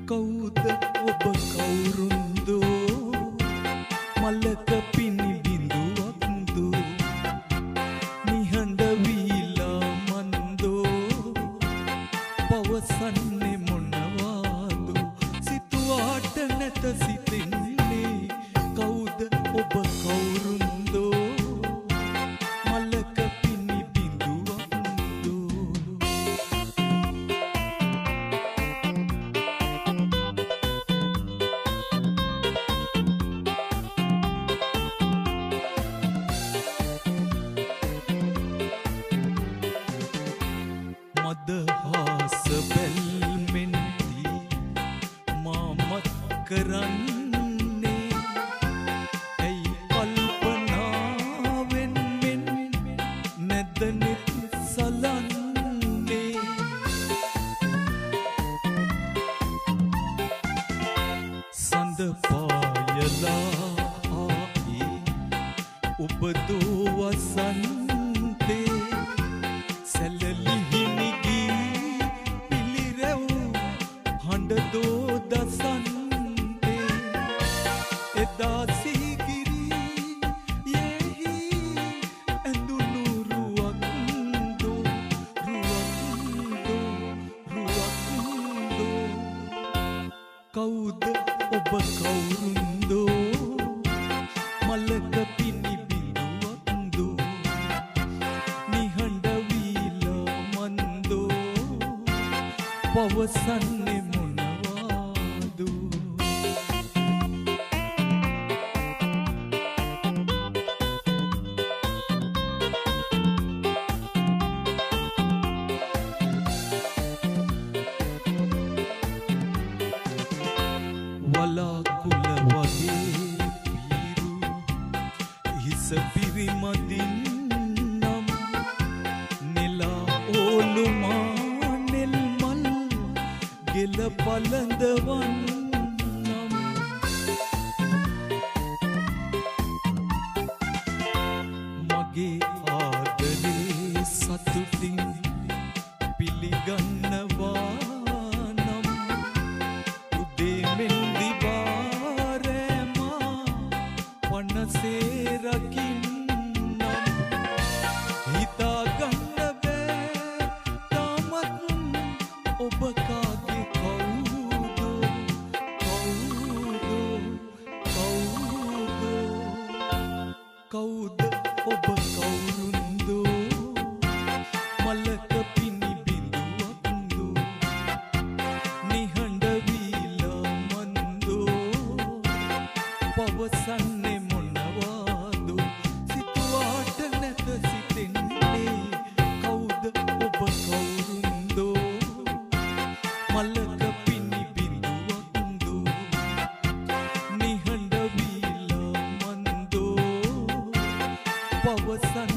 කවුද ඔබ කවුරුන්දෝ මලක පිණි බිඳුවක්දෝ නිහඬ වීලා මන්දෝ පවසන්නේ මොනවාදෝ සිතුවාට නැත සිතෙන්නේ කවුද ඔබ කවුරුන්දෝ මලක පිණි බිඳුවක්දෝ මදහාස බැල්මෙන්දී මාමත් කරන්නේ ඇයි කල්පනාවෙන් මෙන් නැදනෙත් සලන්නේ සඳ පායලා ආයේ ඔබ දෝ වසන්තේ සැලලිහිනිගී පිළිරැව් හඬදෝ දසන්තේ එදා සිහිකිරි යෙහි ඇඳුණු රුවක්දෝ කවුද ඔබ කවුරුන්දෝ මලක පිණි බිඳුවක්දෝ නිහඬ වීලා මන්දෝ පවසන්නේ මොනවාදෝ වලාකුල වගේ පීරු හිස පිරිමදින් නම් නෙලා ඕලුමා නෙල් මල් ගෙල පලඳවන් නම් මගේ ආදරේ සතුටින් පිළිගන්නවා නම් උදේ මෙන්දි බාරෑමා පනසේ රකින්නම් හිතාගන්න බෑ තාමත් ඔබ කාගේ කවුදෝ කවුද ඔබ කවුරුන්දෝ මලක පිණි බිඳුවක්දෝ නිහඬ වීලා මන්දෝ පවසන්නේ මොනවාදෝ සිතුවාට නැත සිතෙන්නේ කවුද ඔබ කවුරුන්දෝ මලක පිණි බිඳුවක්දෝ නිහඬ වීලා මන්දෝ පවසන්නේ